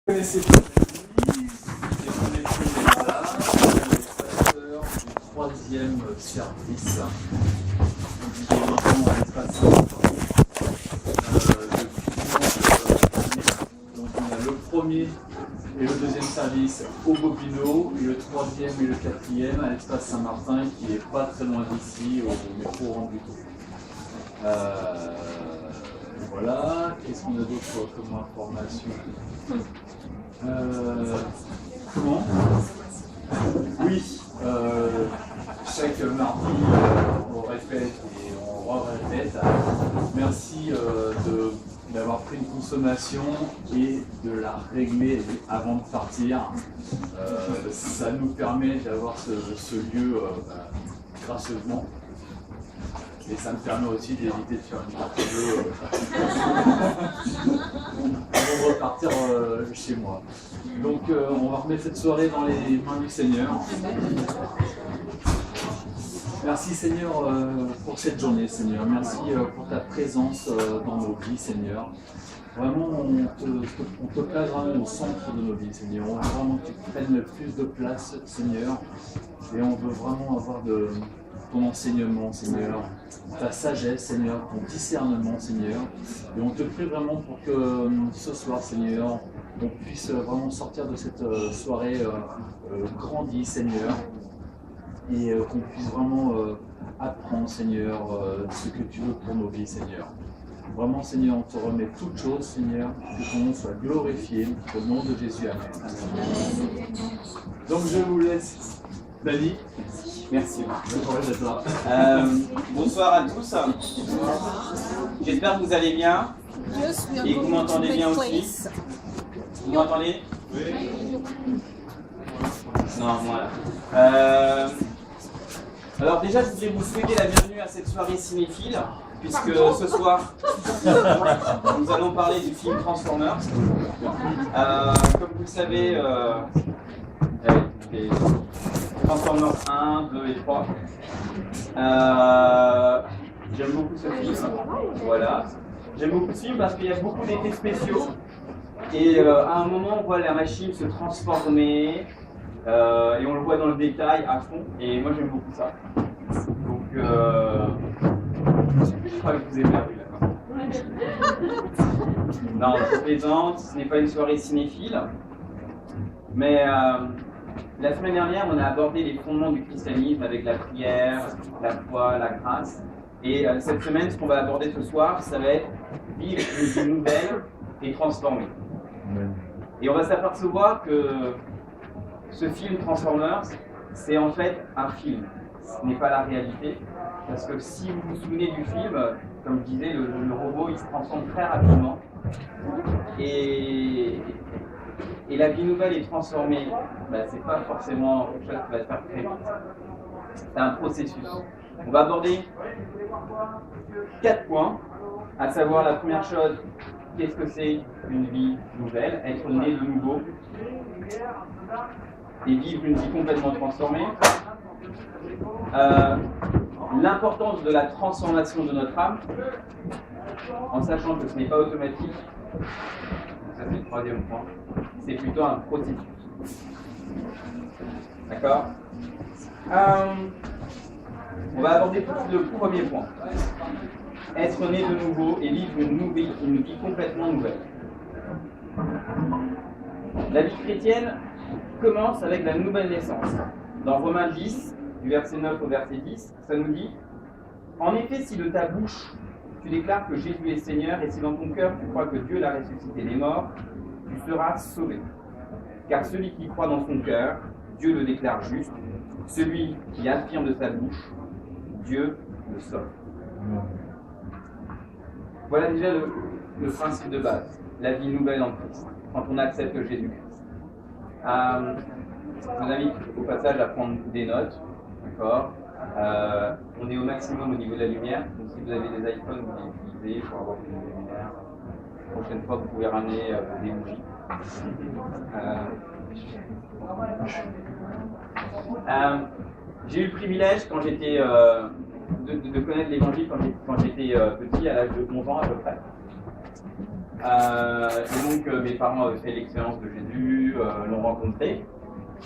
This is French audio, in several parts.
Vous connaissez pas l'église, et on est là, le pasteur du troisième service, qui est maintenant à l'espace donc on a le premier et le deuxième service au Bobino, et le troisième et le quatrième à l'espace Saint-Martin, qui est pas très loin d'ici, au métro Rambuteau. Voilà, qu'est-ce qu'on a d'autre comme information? Comment? Oui, chaque mardi, on répète et on répète. Merci d'avoir pris une consommation et de la régler avant de partir. Ça nous permet d'avoir ce lieu gracieusement. Et ça me permet aussi d'éviter de faire une partie avant de repartir chez moi. Donc on va remettre cette soirée dans les mains du Seigneur. Merci Seigneur pour cette journée, Seigneur. Merci pour ta présence dans nos vies, Seigneur. Vraiment, on te place vraiment au centre de nos vies, Seigneur. On veut vraiment que tu prennes le plus de place, Seigneur. Et on veut vraiment avoir ton enseignement, Seigneur, ta sagesse, Seigneur, ton discernement, Seigneur. Et on te prie vraiment pour que ce soir, Seigneur, on puisse vraiment sortir de cette soirée grandie, Seigneur, et qu'on puisse vraiment apprendre, Seigneur, ce que tu veux pour nos vies, Seigneur. Vraiment, Seigneur, on te remet toutes choses, Seigneur, que ton nom soit glorifié, au nom de Jésus, Amen. Donc je vous laisse, Dani. Merci. Bonsoir à tous. J'espère que vous allez bien et que vous m'entendez bien aussi. Vous m'entendez? Oui. Non, voilà. Alors déjà, je voulais vous souhaiter la bienvenue à cette soirée cinéphile, puisque ce soir, nous allons parler du film Transformers. Comme vous le savez, Transformers 1, 2 et 3. J'aime beaucoup ce film. Voilà. J'aime beaucoup ce film parce qu'il y a beaucoup d'effets spéciaux. Et à un moment, on voit la machine se transformer. Et on le voit dans le détail à fond. Et moi, j'aime beaucoup ça. Donc, je crois que vous aimez la rue, d'accord. Non, je plaisante. Ce n'est pas une soirée cinéphile. Mais la semaine dernière, on a abordé les fondements du christianisme avec la prière, la foi, la grâce. Et cette semaine, ce qu'on va aborder ce soir, ça va être vivre une vie nouvelle et transformée. Et on va s'apercevoir que ce film Transformers, c'est en fait un film. Ce n'est pas la réalité. Parce que si vous vous souvenez du film, comme je disais, le robot, il se transforme très rapidement. Et la vie nouvelle est transformée, c'est pas forcément quelque chose qui va se faire très vite. C'est un processus. On va aborder 4 points, à savoir la première chose, qu'est-ce que c'est une vie nouvelle, être né de nouveau, et vivre une vie complètement transformée. L'importance de la transformation de notre âme, en sachant que ce n'est pas automatique. Ça c'est le troisième point. C'est plutôt un processus. D'accord? On va aborder tout le premier point. Être né de nouveau et vivre une vie complètement nouvelle. La vie chrétienne commence avec la nouvelle naissance. Dans Romains 10, du verset 9 au verset 10, ça nous dit: en effet, si de ta bouche tu déclares que Jésus est Seigneur, et si dans ton cœur tu crois que Dieu l'a ressuscité des morts, tu seras sauvé. Car celui qui croit dans son cœur, Dieu le déclare juste. Celui qui affirme de sa bouche, Dieu le sauve. Voilà déjà le principe de base, la vie nouvelle en Christ, quand on accepte Jésus-Christ. Je vous invite au passage à prendre des notes, d'accord? On est au maximum au niveau de la lumière, donc si vous avez des iPhones, vous les utilisez pour avoir une lumière. La prochaine fois, vous pouvez ramener des bougies. J'ai eu le privilège, quand j'étais de connaître l'évangile quand j'étais petit, à l'âge de 11 ans à peu près. Et donc mes parents avaient fait l'expérience de Jésus, l'ont rencontré.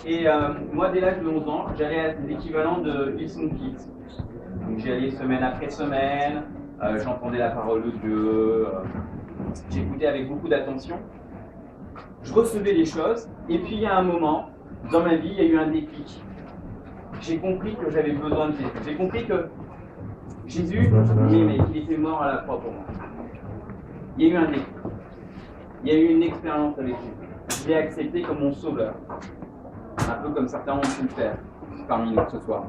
Et moi, dès l'âge de 11 ans, j'allais à l'équivalent de Hillsong Kids. Donc j'y allais semaine après semaine, j'entendais la parole de Dieu, j'écoutais avec beaucoup d'attention. Je recevais les choses, et puis il y a un moment, dans ma vie, il y a eu un déclic. J'ai compris que j'avais besoin de Jésus. J'ai compris que Jésus m'aimait, qu'il était mort à la croix pour moi. Il y a eu un déclic. Il y a eu une expérience avec Jésus. Je l'ai accepté comme mon sauveur. Un peu comme certains ont pu le faire parmi nous ce soir.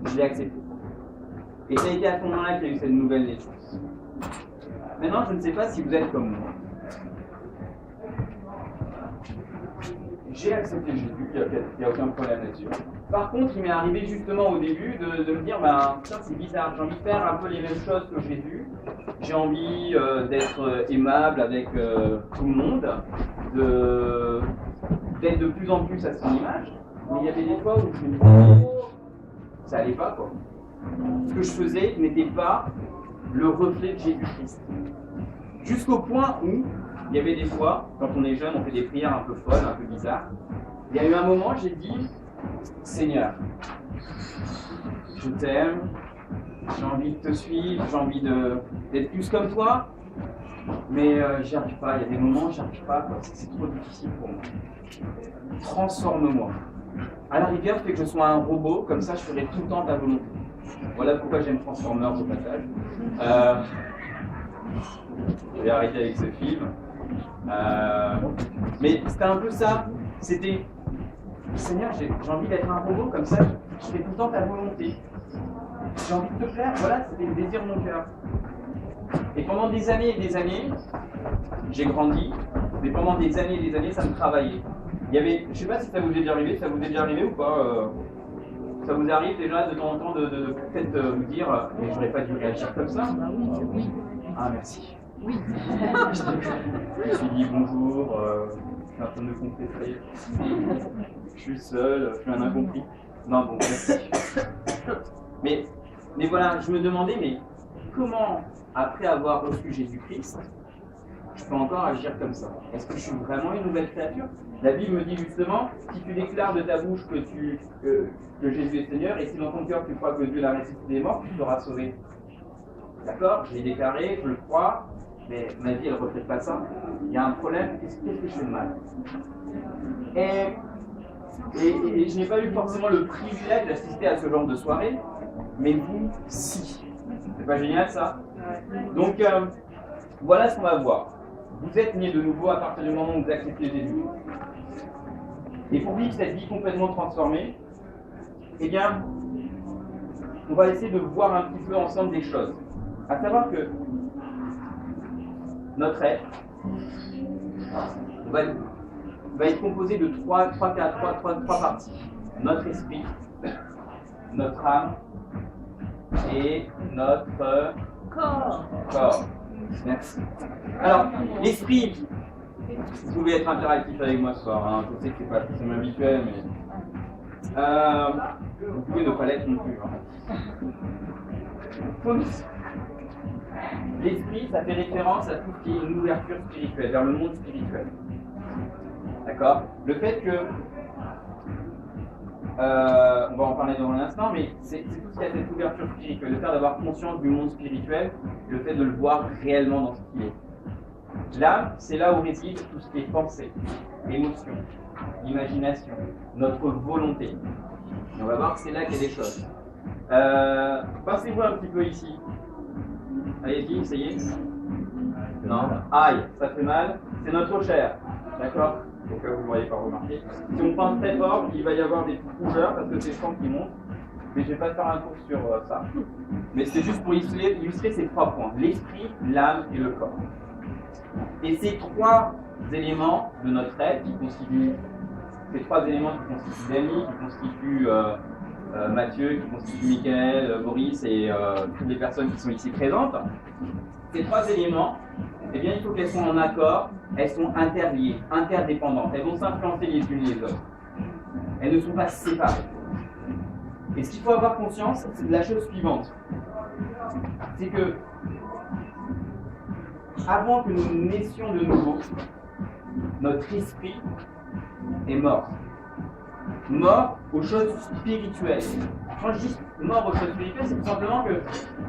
Je l'ai accepté. Et ça a été à ce moment-là qu'il y a eu cette nouvelle naissance. Maintenant, je ne sais pas si vous êtes comme moi. J'ai accepté Jésus, il n'y a aucun problème là-dessus. Par contre, il m'est arrivé justement au début de me dire, tiens, c'est bizarre, j'ai envie de faire un peu les mêmes choses que Jésus. J'ai envie d'être aimable avec tout le monde, d'être de plus en plus à son image. Mais il y avait des fois où je me disais, ça allait pas quoi. Ce que je faisais n'était pas le reflet de Jésus-Christ. Jusqu'au point où, il y avait des fois, quand on est jeune, on fait des prières un peu folles, un peu bizarres. Il y a eu un moment, j'ai dit, Seigneur, je t'aime, j'ai envie de te suivre, j'ai envie d'être plus comme toi, mais j'y arrive pas. Il y a des moments, j'y arrive pas, c'est trop difficile pour moi. Transforme-moi. À la rigueur, fais que je sois un robot, comme ça je ferai tout le temps ta volonté. Voilà pourquoi j'aime Transformers au passage. Je vais arrêter avec ce film. Mais c'était un peu ça. C'était, Seigneur, j'ai envie d'être un robot, comme ça je fais tout le temps ta volonté. J'ai envie de te plaire, voilà, c'était le désir de mon cœur. Et pendant des années et des années, j'ai grandi, mais pendant des années et des années, ça me travaillait. Il y avait, je ne sais pas si ça vous est déjà arrivé, ou pas ça vous arrive déjà de temps en temps de peut-être vous dire, mais j'aurais pas dû réagir comme ça. Oui. Ah, merci. Oui. Je me suis dit bonjour, je suis en train de me confesser, je suis seul, je suis un incompris. Non, bon, merci. Mais voilà, je me demandais, mais comment, après avoir reçu Jésus-Christ, je peux encore agir comme ça? Est-ce que je suis vraiment une nouvelle créature? La Bible me dit justement, si tu déclares de ta bouche que Jésus est Seigneur, et si dans ton cœur tu crois que Dieu l'a ressuscité des morts, tu seras sauvé. D'accord? Je l'ai déclaré, je le crois, mais ma vie elle ne reflète pas ça. Il y a un problème, qu'est-ce que je fais de mal? Et je n'ai pas eu forcément le privilège d'assister à ce genre de soirée, mais vous, si. C'est pas génial ça? Donc, voilà ce qu'on va voir. Vous êtes né de nouveau à partir du moment où vous acceptez Jésus. Et pour vivre cette vie complètement transformée, eh bien, on va essayer de voir un petit peu ensemble des choses. À savoir que notre être va être composé de trois parties. Notre esprit, notre âme et notre corps. Merci. Alors, l'esprit, vous pouvez être interactif avec moi ce soir, hein. Je sais que c'est pas forcément habituel, mais vous pouvez ne pas l'être non plus. Hein. L'esprit, ça fait référence à tout ce qui est une ouverture spirituelle, vers le monde spirituel. D'accord? Le fait que, on va en parler dans un instant, mais c'est tout ce qui a cette ouverture spirituelle, le fait d'avoir conscience du monde spirituel, le fait de le voir réellement dans ce qu'il est. L'âme, c'est là où réside tout ce qui est pensée, émotion, imagination, notre volonté. Et on va voir que c'est là qu'il y a des choses. Passez-vous un petit peu ici. Allez-y, essayez. Non. Aïe, ça fait mal. C'est notre chair. D'accord? Au cas où vous ne l'auriez pas remarqué. Si on pense très fort, il va y avoir des rougeurs parce que c'est le sang qui monte. Mais je ne vais pas faire un cours sur ça. Mais c'est juste pour illustrer ces trois points. L'esprit, l'âme et le corps. Et ces trois éléments de notre être qui constituent, ces trois éléments qui constituent Dany, qui constituent Mathieu, qui constituent Michael, Maurice et toutes les personnes qui sont ici présentes, ces trois éléments, eh bien, il faut qu'elles soient en accord, elles sont interliées, interdépendantes, elles vont s'influencer les unes les autres. Elles ne sont pas séparées. Et ce qu'il faut avoir conscience, c'est de la chose suivante. C'est que avant que nous naissions de nouveau, notre esprit est mort. Mort aux choses spirituelles. Quand je dis mort aux choses spirituelles, c'est tout simplement que,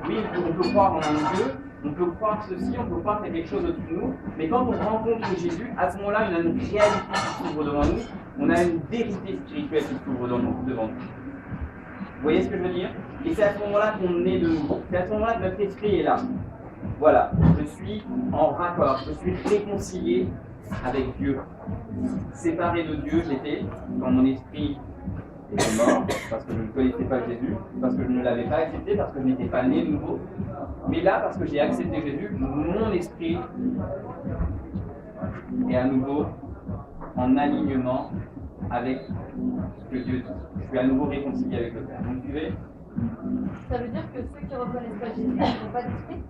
oui, on peut croire en un Dieu, on peut croire ceci, on peut croire qu'il y a quelque chose au-dessus de nous, mais quand on rencontre Jésus, à ce moment-là, on a une réalité qui s'ouvre devant nous, on a une vérité spirituelle qui s'ouvre devant nous. Vous voyez ce que je veux dire? Et c'est à ce moment-là qu'on est de nouveau. C'est à ce moment-là que notre esprit est là. Voilà, je suis en raccord, je suis réconcilié avec Dieu. Séparé de Dieu, j'étais, quand mon esprit était mort, parce que je ne connaissais pas Jésus, parce que je ne l'avais pas accepté, parce que je n'étais pas né de nouveau. Mais là, parce que j'ai accepté Jésus, mon esprit est à nouveau en alignement avec ce que Dieu dit. Je suis à nouveau réconcilié avec le Père. Vous me suivez? Ça veut dire que ceux qui ne reconnaissent pas Jésus, ils n'ont pas d'esprit?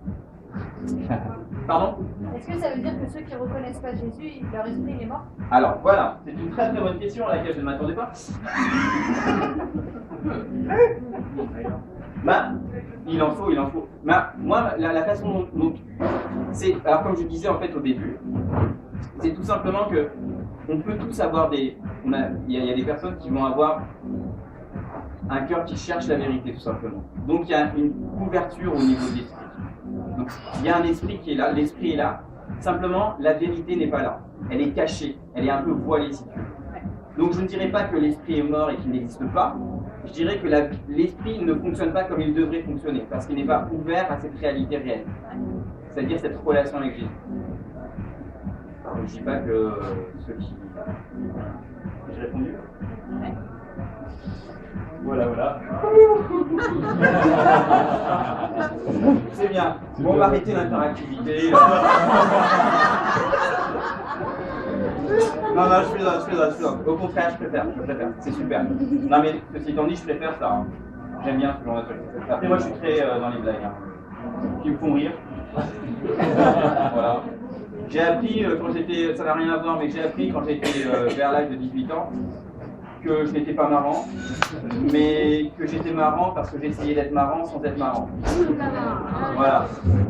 Pardon? Est-ce que ça veut dire que ceux qui ne reconnaissent pas Jésus, leur esprit il est mort? Alors voilà, c'est une très très bonne question à laquelle je ne m'attendais pas. Bah, il en faut. Bah, moi, la façon dont c'est, alors comme je disais en fait au début, c'est tout simplement que on peut tous avoir il y a des personnes qui vont avoir un cœur qui cherche la vérité tout simplement. Donc il y a une couverture au niveau de l'esprit. Donc il y a un esprit qui est là, l'esprit est là. Simplement, la vérité n'est pas là. Elle est cachée, elle est un peu voilée si tu veux. Donc je ne dirais pas que l'esprit est mort et qu'il n'existe pas. Je dirais que l'esprit ne fonctionne pas comme il devrait fonctionner, parce qu'il n'est pas ouvert à cette réalité réelle. C'est-à-dire cette relation avec Jésus. Donc, je ne dis pas que ceux qui... J'ai répondu? Voilà. C'est bien. Bon, on va arrêter l'interactivité. Non, je plaisante. Au contraire, je préfère. C'est super. Non, mais ceci étant dit, je préfère ça. Hein. J'aime bien ce genre de truc. Après, moi, je suis très dans les blagues. Hein. Qui me font rire. Voilà. J'ai appris quand j'étais, ça n'a rien à voir, mais j'ai appris quand j'étais vers l'âge de 18 ans que je n'étais pas marrant, mais que j'étais marrant parce que j'essayais d'être marrant sans être marrant. Voilà.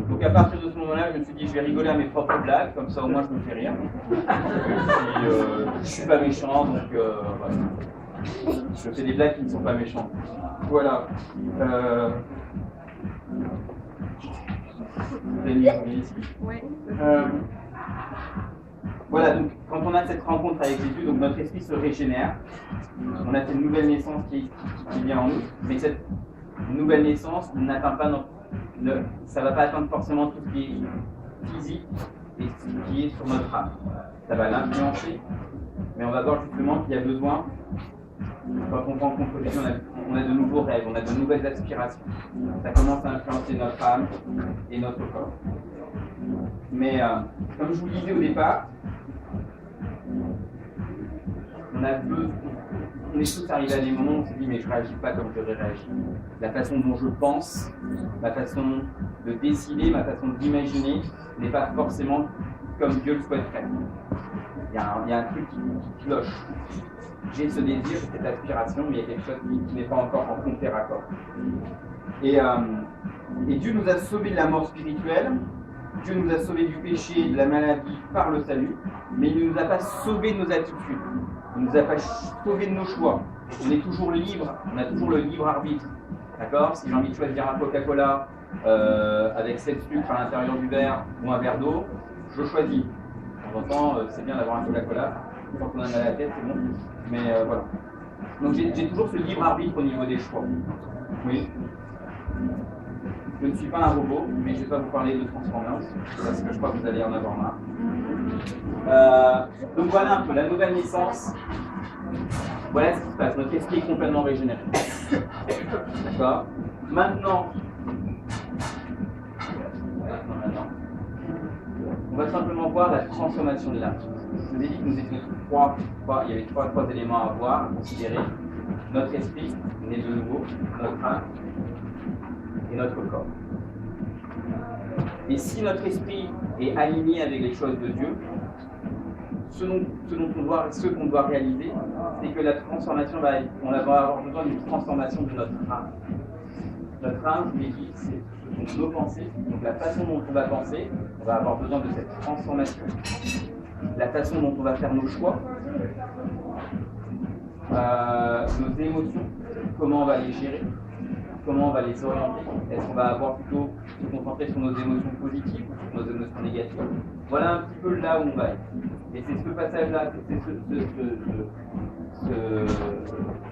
Donc à partir de ce moment-là, je me suis dit je vais rigoler à mes propres blagues, comme ça au moins je me fais rire. Et puis je suis pas méchant, donc voilà. Je fais des blagues qui ne sont pas méchantes. Voilà. Voilà, donc quand on a cette rencontre avec Jésus, donc notre esprit se régénère, on a cette nouvelle naissance qui vient en nous, mais cette nouvelle naissance n'atteint pas ça ne va pas atteindre forcément tout ce qui est physique et ce qui est sur notre âme. Ça va l'influencer, mais on va voir justement qu'il y a besoin, quand on rencontre Jésus, on a de nouveaux rêves, on a de nouvelles aspirations. Ça commence à influencer notre âme et notre corps. Mais comme je vous le disais au départ, on est tous arrivés à des moments où on se dit mais je ne réagis pas comme je devrais réagir. La façon dont je pense, ma façon de décider, ma façon d'imaginer n'est pas forcément comme Dieu le souhaiterait. Il y a un truc qui cloche. J'ai ce désir, cette aspiration, mais il y a quelque chose qui n'est pas encore en complet raccord. Et Dieu nous a sauvés de la mort spirituelle. Dieu nous a sauvés du péché et de la maladie par le salut, mais il ne nous a pas sauvés de nos attitudes. Il ne nous a pas sauvés de nos choix. On est toujours libre, on a toujours le libre arbitre. D'accord? Si j'ai envie de choisir un Coca-Cola avec 7 sucres à l'intérieur du verre ou un verre d'eau, je choisis. De temps en temps, c'est bien d'avoir un Coca-Cola. Quand on a mal à la tête, c'est bon. Mais voilà. Donc j'ai toujours ce libre arbitre au niveau des choix. Oui. Je ne suis pas un robot, mais je ne vais pas vous parler de Transformers, parce que je crois que vous allez en avoir marre. Donc voilà un peu la nouvelle naissance. Voilà ce qui se passe. Notre esprit est complètement régénéré. D'accord? Maintenant, on va simplement voir la transformation de l'âme. Je vous ai dit que nous étions il y avait trois éléments à voir, à considérer. Notre esprit, né de nouveau, notre âme et notre corps. Et si notre esprit est aligné avec les choses de Dieu, ce qu'on doit réaliser, c'est que la transformation on va avoir besoin d'une transformation de notre âme. Notre âme, je l'ai dit, c'est nos pensées, donc la façon dont on va penser, on va avoir besoin de cette transformation. La façon dont on va faire nos choix, nos émotions, comment on va les gérer, comment on va les orienter. Est-ce qu'on va avoir plutôt se concentrer sur nos émotions positives ou sur nos émotions négatives? Voilà un petit peu là où on va être. Et c'est ce passage-là, c'est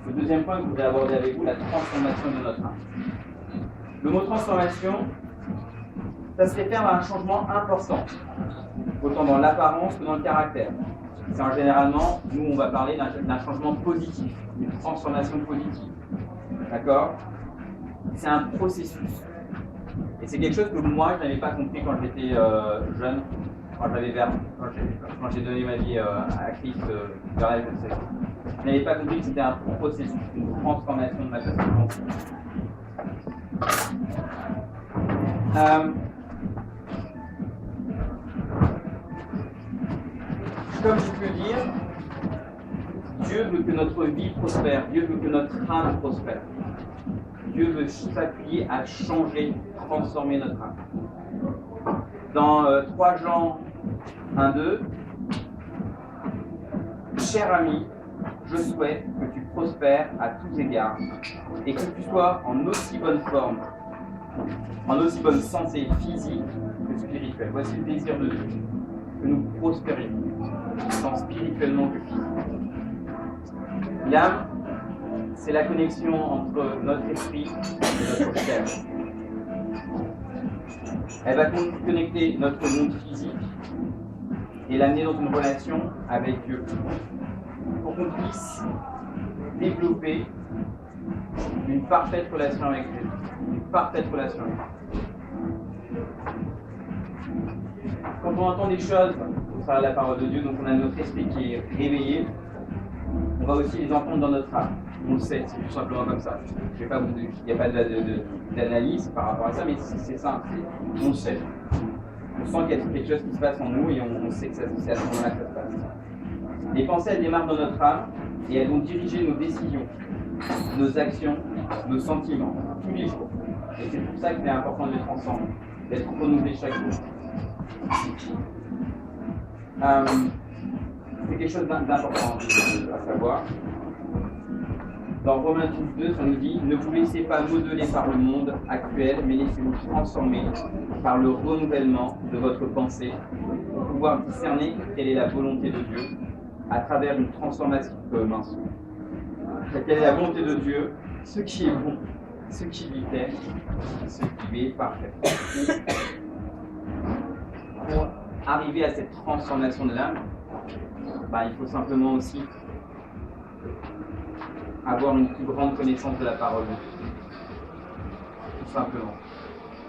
ce deuxième point que je voudrais aborder avec vous, la transformation de notre âme. Le mot transformation, ça se réfère à un changement important, autant dans l'apparence que dans le caractère. C'est généralement, nous on va parler d'un changement positif, d'une transformation positive. D'accord? C'est un processus. Et c'est quelque chose que moi je n'avais pas compris quand j'étais jeune, quand j'ai donné ma vie à Christ vers l'âge de 16 ans. Je n'avais pas compris que c'était un processus, une transformation de ma façon de penser. Comme je peux le dire, Dieu veut que notre vie prospère, Dieu veut que notre âme prospère. Dieu veut s'appuyer à changer, transformer notre âme. Dans 3 Jean 1-2, cher ami, je souhaite que tu prospères à tous égards et que tu sois en aussi bonne forme, en aussi bonne santé physique que spirituelle. Voici le désir de Dieu, que nous prospérions, tant spirituellement que physiquement. L'âme, c'est la connexion entre notre esprit et notre chair. Elle va connecter notre monde physique et l'amener dans une relation avec Dieu, pour qu'on puisse développer une parfaite relation avec Dieu, une parfaite relation avec Dieu. Quand on entend des choses au travers de la parole de Dieu, donc on a notre esprit qui est réveillé, on va aussi les entendre dans notre âme. On le sait, c'est tout simplement comme ça. Il n'y a pas d'analyse par rapport à ça, mais c'est simple, on le sait. On sent qu'il y a quelque chose qui se passe en nous et on sait que c'est à ce moment-là que ça se passe. Les pensées, elles démarrent dans notre âme et elles vont diriger nos décisions, nos actions, nos sentiments, tous les jours. Et c'est pour ça qu'il est important de les transformer, d'être renouvelés chaque jour. C'est quelque chose d'important à savoir. Dans Romains 12:2, ça nous dit « Ne vous laissez pas modeler par le monde actuel, mais laissez-vous transformer par le renouvellement de votre pensée pour pouvoir discerner quelle est la volonté de Dieu à travers une transformation Quelle est la volonté de Dieu, ce qui est bon, ce qui lui plaît, ce qui lui est parfait. » Pour arriver à cette transformation de l'âme, il faut simplement aussi avoir une plus grande connaissance de la parole de Dieu. Tout simplement.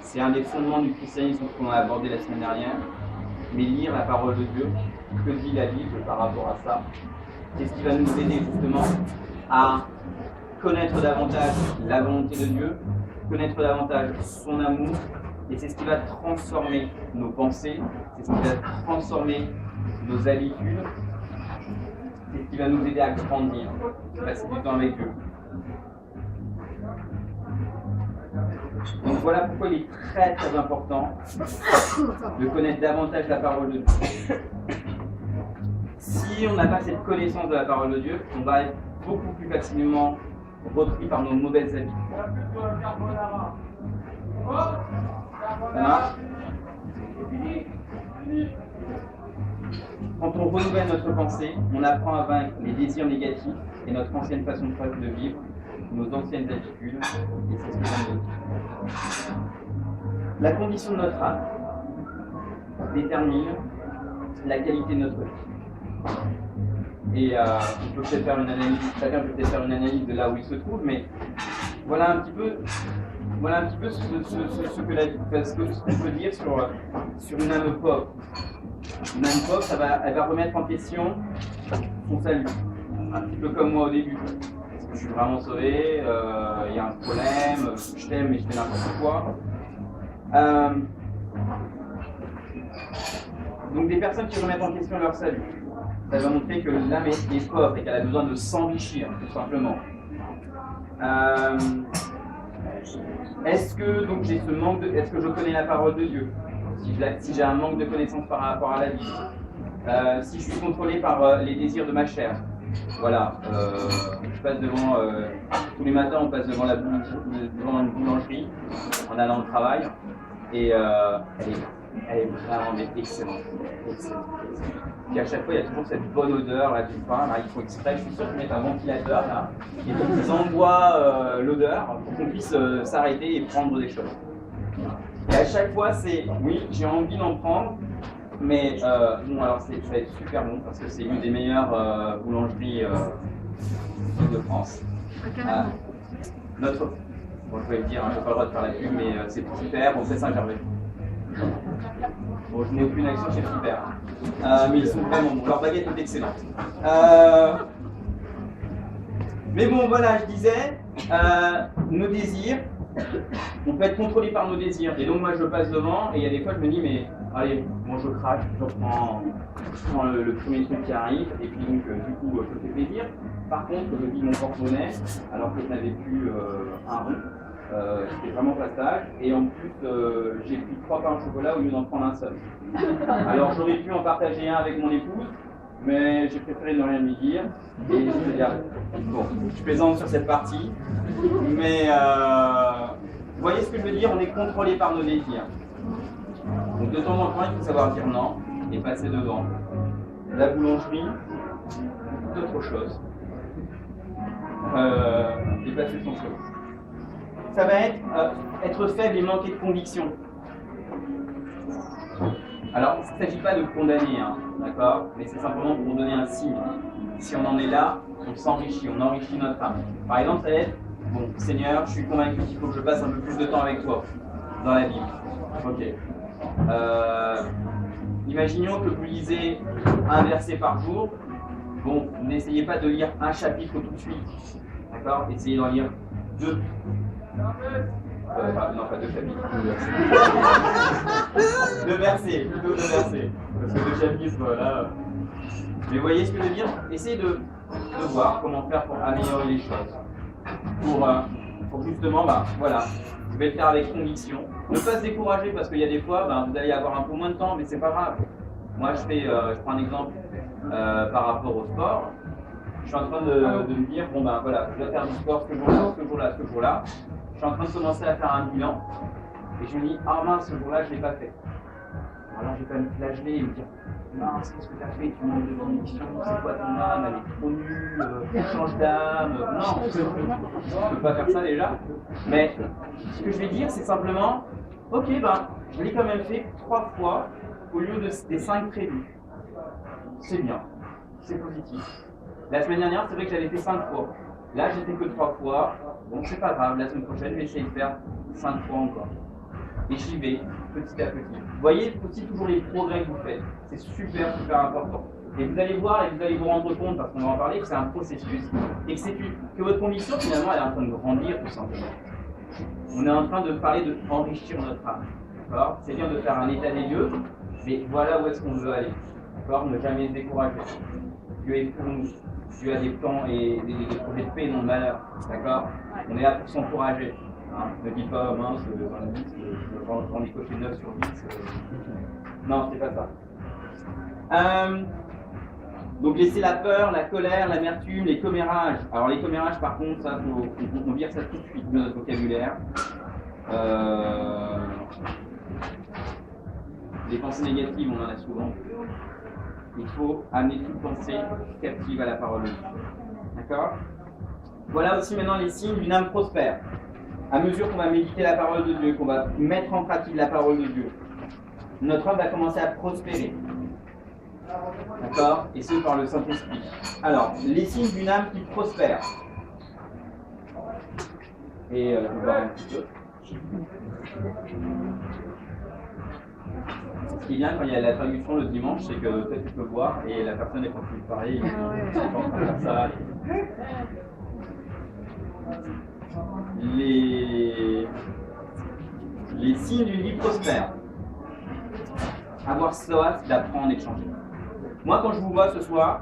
C'est un des fondements du christianisme qu'on a abordé la semaine dernière. Mais lire la parole de Dieu, que dit la Bible par rapport à ça, c'est ce qui va nous aider justement à connaître davantage la volonté de Dieu, connaître davantage son amour, et c'est ce qui va transformer nos pensées, c'est ce qui va transformer nos habitudes, c'est ce qui va nous aider à grandir, passer du temps avec Dieu. Donc voilà pourquoi il est très très important de connaître davantage la parole de Dieu. Si on n'a pas cette connaissance de la parole de Dieu, on va être beaucoup plus facilement repris par nos mauvaises habitudes. Ça marche ? Quand on renouvelle notre pensée, on apprend à vaincre les désirs négatifs et notre ancienne façon de vivre, nos anciennes habitudes, et c'est ce que j'aime de dire. La condition de notre âme détermine la qualité de notre vie. Et on peut peut-être faire une analyse, chacun peut peut-être faire une analyse de là où il se trouve, mais voilà un petit peu ce qu'on peut dire sur une âme pauvre. Une âme pauvre, elle va remettre en question son salut. Un petit peu comme moi au début. Est-ce que je suis vraiment sauvé? Il y a un problème, je t'aime mais je fais n'importe quoi. Donc des personnes qui remettent en question leur salut, ça va montrer que l'âme est pauvre et qu'elle a besoin de s'enrichir, tout simplement. Est-ce que donc j'ai ce manque est-ce que je connais la parole de Dieu? si j'ai un manque de connaissances par rapport à la vie, si je suis contrôlé par les désirs de ma chair. Voilà, je passe devant, tous les matins on passe devant une boulangerie en allant au travail et elle est vraiment excellente. Puis à chaque fois il y a toujours cette bonne odeur là du pain, là, il faut exprès, je suis sûr qu'ils mettent un ventilateur là, et donc ils envoient l'odeur pour qu'on puisse s'arrêter et prendre des choses. Et à chaque fois c'est, oui j'ai envie d'en prendre, mais bon alors ça va être super bon parce que c'est une des meilleures boulangeries de France. Notre, bon je vais le dire, hein, je n'ai pas le droit de faire la pub, mais c'est super, on fait Saint-Gervais. Bon, je n'ai aucune action chez Super, mais ils sont vraiment bons, leur baguette est excellente. Mais bon, voilà, je disais, nos désirs, on peut être contrôlé par nos désirs. Et donc moi je passe devant, et il y a des fois je me dis, mais allez, bon je craque, je prends le premier truc qui arrive, et puis donc du coup je me fais plaisir. Par contre, je vide mon porte-monnaie, alors que je n'avais plus un rond. C'était vraiment pas sage, et en plus j'ai pris 3 pains au chocolat au lieu d'en prendre un seul. Alors j'aurais pu en partager un avec mon épouse, mais j'ai préféré ne rien lui dire, et je veux dire, bon, je plaisante sur cette partie, mais vous voyez ce que je veux dire, on est contrôlé par nos désirs. Donc de temps en temps il faut savoir dire non, et passer devant. La boulangerie, d'autres choses, et passer son chemin. Ça va être faible et manquer de conviction. Alors, il ne s'agit pas de condamner, hein, d'accord, mais c'est simplement pour donner un signe. Si on en est là, on s'enrichit, on enrichit notre âme. Par exemple, ça va être, bon, Seigneur, je suis convaincu qu'il faut que je passe un peu plus de temps avec toi dans la Bible. Ok. Imaginons que vous lisez un verset par jour. Bon, n'essayez pas de lire un chapitre tout de suite, d'accord, essayez d'en lire 2. Non, pas 2 chapitres, 2 versets, plutôt 2 versets. Parce que 2 chapitres, voilà. Mais vous voyez ce que je veux dire? Essayez de voir comment faire pour améliorer les choses. Pour justement, voilà, je vais le faire avec conviction. Ne pas se décourager parce qu'il y a des fois, vous allez avoir un peu moins de temps, mais c'est pas grave. Moi, je prends un exemple par rapport au sport. Je suis en train de me dire, bon voilà, je dois faire du sport ce jour-là, ce jour-là, ce jour-là. Je suis en train de commencer à faire un bilan. Et je me dis, ah mince, ce jour-là, je ne l'ai pas fait. Alors j'ai pas me flageller et me dire, mince, qu'est-ce que tu as fait? Tu manques de conviction, c'est quoi ton âme? Elle est trop nulle, change d'âme. Non, je ne peux pas faire ça déjà. Mais ce que je vais dire, c'est simplement, ok, je l'ai quand même fait 3 fois au lieu des 5 prévus. C'est bien, c'est positif. La semaine dernière, c'est vrai que j'avais fait 5 fois. Là, j'ai fait que 3 fois. Bon, c'est pas grave, la semaine prochaine, je vais essayer de faire 5 fois encore. Et j'y vais, petit à petit. Vous voyez aussi toujours les progrès que vous faites. C'est super, super important. Et vous allez voir et vous allez vous rendre compte, parce qu'on va en parler, que c'est un processus et que votre conviction, finalement, elle est en train de grandir, tout simplement. On est en train de parler d'enrichir notre âme. D'accord ? C'est bien de faire un état des lieux, mais voilà où est-ce qu'on veut aller. D'accord ? Ne jamais se décourager. Dieu est pour nous. Dieu a des plans et des projets de paix et non de malheur. D'accord ? On est là pour s'encourager. Hein, ne dis pas, mince, dans la vie, je prends des cochers 9 sur 10. Non, c'est pas ça. Donc laisser la peur, la colère, l'amertume, les commérages. Alors les commérages, par contre, ça, on vire ça tout de suite de notre vocabulaire. Les pensées négatives, on en a souvent. Il faut amener toute pensée captive à la parole de Dieu. D'accord ? Voilà aussi maintenant les signes d'une âme prospère. À mesure qu'on va méditer la parole de Dieu, qu'on va mettre en pratique la parole de Dieu, notre âme va commencer à prospérer. D'accord ? Et ce par le Saint-Esprit. Alors, les signes d'une âme qui prospère. Et je vais voir un petit peu. Ce qui est bien quand il y a la traduction le dimanche, c'est que peut-être tu peux voir et la personne est continue de parler. Et tu es en train de faire ça. Les signes d'une vie prospère. Avoir soif d'apprendre et de changer. Moi, quand je vous vois ce soir,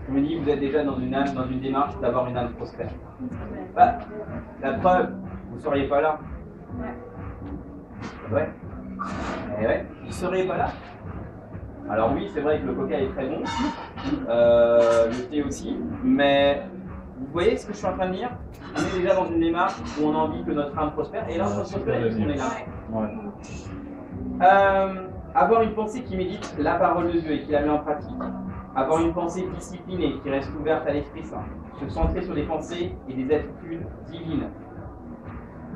je me dis vous êtes déjà dans une âme, dans une démarche d'avoir une âme prospère. La preuve, vous ne seriez pas là. Ouais. Et ouais, vous ne serez pas là. Alors oui, c'est vrai que le coca est très bon, le thé aussi, mais vous voyez ce que je suis en train de dire? On est déjà dans une démarche où on a envie que notre âme prospère, et là on prospère parce qu'on est là. Ouais. Avoir une pensée qui médite la parole de Dieu et qui la met en pratique. Avoir une pensée disciplinée qui reste ouverte à l'Esprit Saint. Se centrer sur des pensées et des attitudes divines.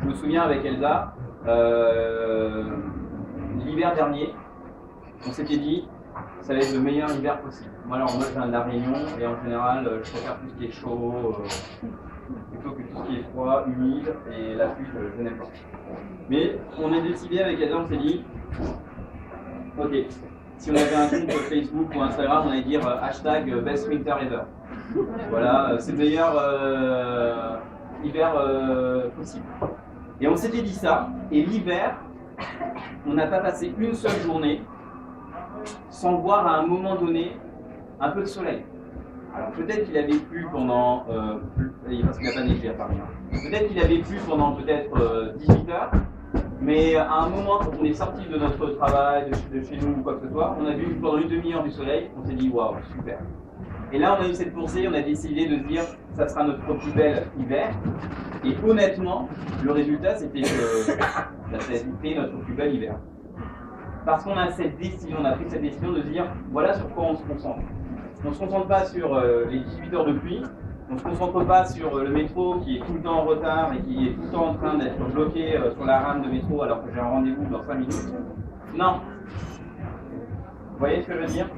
Je me souviens avec Elsa, l'hiver dernier, on s'était dit, ça va être le meilleur hiver possible. Moi je viens de la Réunion et en général, je préfère tout ce qui est chaud, plutôt que tout ce qui est froid, humide, et la pluie, je n'aime pas. Mais on a décidé avec Elsa, on s'est dit, ok, si on avait un compte Facebook ou Instagram, on allait dire hashtag best winter ever. Voilà, c'est le meilleur hiver possible. Et on s'était dit ça, et l'hiver, on n'a pas passé une seule journée sans voir à un moment donné un peu de soleil. Alors peut-être qu'il avait plu pendant, parce qu'il n'a pas neigé à Paris, peut-être qu'il avait plu pendant peut-être 18 heures, mais à un moment, quand on est sorti de notre travail, de chez nous ou quoi que ce soit, on a vu pendant une demi-heure du soleil, on s'est dit waouh, super. Et là, on a eu cette pensée, on a décidé de se dire, ça sera notre plus bel hiver. Et honnêtement, le résultat, c'était que ça a été notre plus bel hiver. Parce qu'on a cette décision, on a pris cette décision de se dire, voilà sur quoi on se concentre. On ne se concentre pas sur les 18 heures de pluie, on ne se concentre pas sur le métro qui est tout le temps en retard et qui est tout le temps en train d'être bloqué sur la rame de métro alors que j'ai un rendez-vous dans 5 minutes. Non. Vous voyez ce que je veux dire?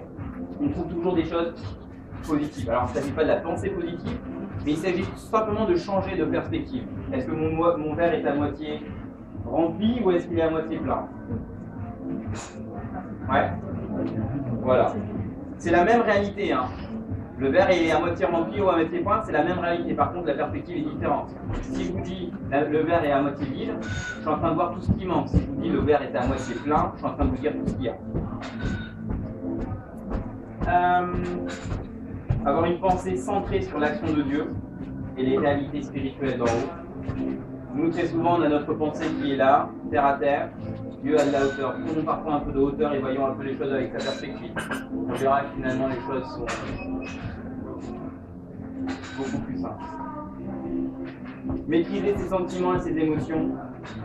On trouve toujours des choses positives. Alors il ne s'agit pas de la pensée positive, mais il s'agit tout simplement de changer de perspective. Est-ce que mon verre est à moitié rempli ou est-ce qu'il est à moitié plein? Ouais. Voilà. C'est la même réalité, hein. Le verre est à moitié rempli ou à moitié plein, c'est la même réalité. Par contre, la perspective est différente. Si je vous dis le verre est à moitié vide, je suis en train de voir tout ce qui manque. Si je vous dis le verre est à moitié plein, je suis en train de vous dire tout ce qu'il y a. Avoir une pensée centrée sur l'action de Dieu et les réalités spirituelles d'en haut. Nous, très souvent, on a notre pensée qui est là, terre à terre. Dieu a de la hauteur. Prenons parfois un peu de hauteur et voyons un peu les choses avec sa perspective. On verra que finalement les choses sont beaucoup plus simples. Maîtriser ses sentiments et ses émotions,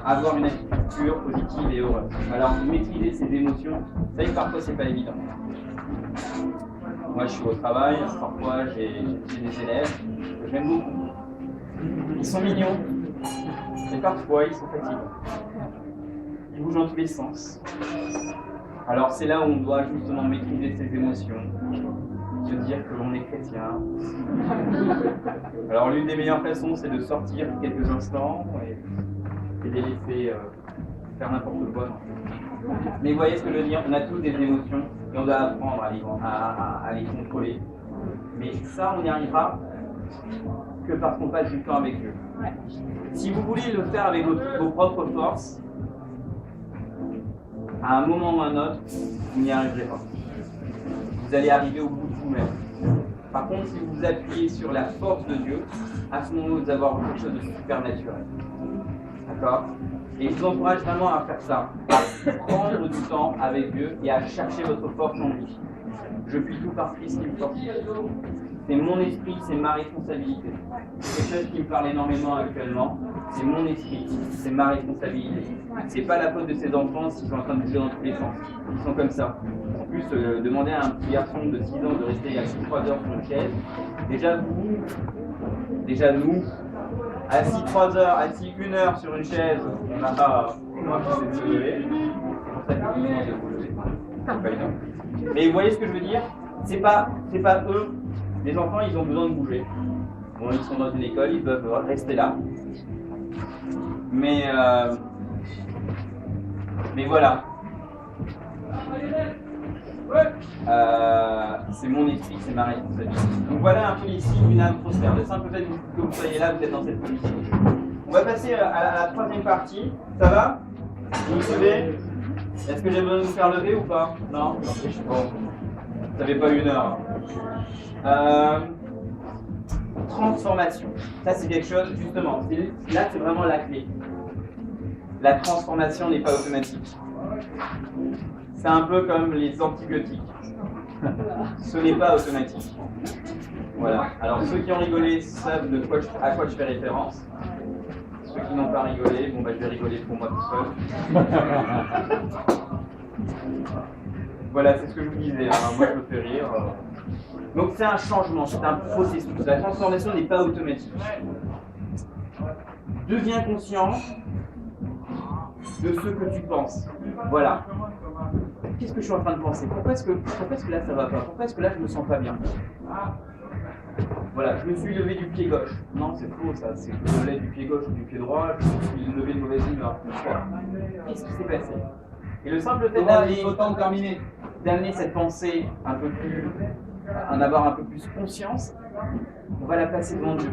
avoir une attitude pure, positive et heureuse. Alors, maîtriser ses émotions, ça y est, parfois c'est pas évident. Moi je suis au travail, parfois j'ai des élèves que j'aime beaucoup. Ils sont mignons, mais parfois ils sont fatigants. Ils bougent dans tous les sens. Alors c'est là où on doit justement maîtriser ses émotions, se dire que l'on est chrétien. Alors l'une des meilleures façons c'est de sortir quelques instants et de les laisser faire n'importe quoi. Mais vous voyez ce que je veux dire, on a tous des émotions et on doit apprendre à les contrôler. Mais ça on n'y arrivera que parce qu'on passe du temps avec Dieu. Si vous voulez le faire avec vos propres forces, à un moment ou à un autre, vous n'y arriverez pas. Vous allez arriver au bout de vous-même. Par contre, si vous vous appuyez sur la force de Dieu, à ce moment-là, vous allez avoir quelque chose de supernaturel. D'accord? Et je vous encourage vraiment à faire ça, à prendre du temps avec Dieu et à chercher votre force en lui. Je puis tout par Christ qui me fortifie. C'est mon esprit, c'est ma responsabilité. C'est quelque chose qui me parle énormément actuellement. C'est mon esprit, c'est ma responsabilité. C'est pas la faute de ces enfants s'ils sont en train de bouger dans tous les sens. Ils sont comme ça. En plus, demander à un petit garçon de 6 ans de rester assis 3 heures sur une chaise, déjà nous, assis 3 heures, assis 1 heure sur une chaise, on n'a pas moi qui sais de se lever. C'est pour ça que nous demandons de vous lever. C'est pas évident. Mais vous voyez ce que je veux dire? C'est pas eux. Les enfants, ils ont besoin de bouger. Bon, ils sont dans une école, ils peuvent rester là. Mais voilà. C'est mon esprit, c'est ma responsabilité. Donc voilà un peu ici une âme prospère. Le simple fait que vous soyez là, vous êtes dans cette politique. On va passer à la troisième partie. Ça va? Vous me suivez? Est-ce que j'ai besoin de vous faire lever ou pas? Non? Bon. Vous n'avez pas 1 heure. Transformation. Ça c'est quelque chose, justement, là c'est vraiment la clé. La transformation n'est pas automatique. C'est un peu comme les antibiotiques. Ce n'est pas automatique. Voilà. Alors ceux qui ont rigolé savent à quoi je fais référence. Ceux qui n'ont pas rigolé, bon bah je vais rigoler pour moi tout seul. Voilà, c'est ce que je vous disais. Hein. Moi je me fais rire. Donc c'est un changement, c'est un processus. La transformation n'est pas automatique. Deviens conscient de ce que tu penses. Voilà. Qu'est-ce que je suis en train de penser? Pourquoi est-ce que là ça va pas? Pourquoi est-ce que là je me sens pas bien? Voilà, je me suis levé du pied gauche. Non, c'est faux ça, c'est que je me lève du pied gauche ou du pied droit, je me suis levé de mauvaise humeur. Qu'est-ce qui s'est passé? Et le simple fait d'amener cette pensée un peu plus, en avoir un peu plus conscience, on va la passer devant Dieu.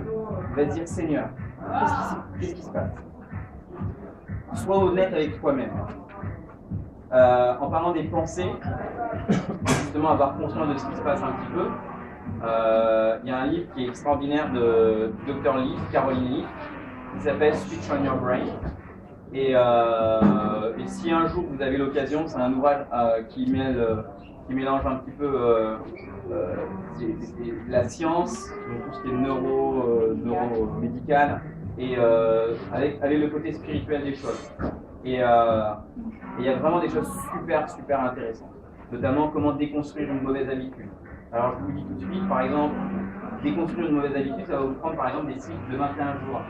On va se dire Seigneur, qu'est-ce qui se passe? Sois honnête avec toi-même. En parlant des pensées, justement avoir conscience de ce qui se passe un petit peu, il y a un livre qui est extraordinaire de Dr. Leaf, Caroline Leaf, qui s'appelle Switch on Your Brain. Et si un jour vous avez l'occasion, c'est un ouvrage qui mélange un petit peu la science, donc tout ce qui est neuromédical, et avec le côté spirituel des choses. Et il y a vraiment des choses super intéressantes, notamment comment déconstruire une mauvaise habitude. Alors je vous dis tout de suite, par exemple, déconstruire une mauvaise habitude, ça va vous prendre par exemple des cycles de 21 jours.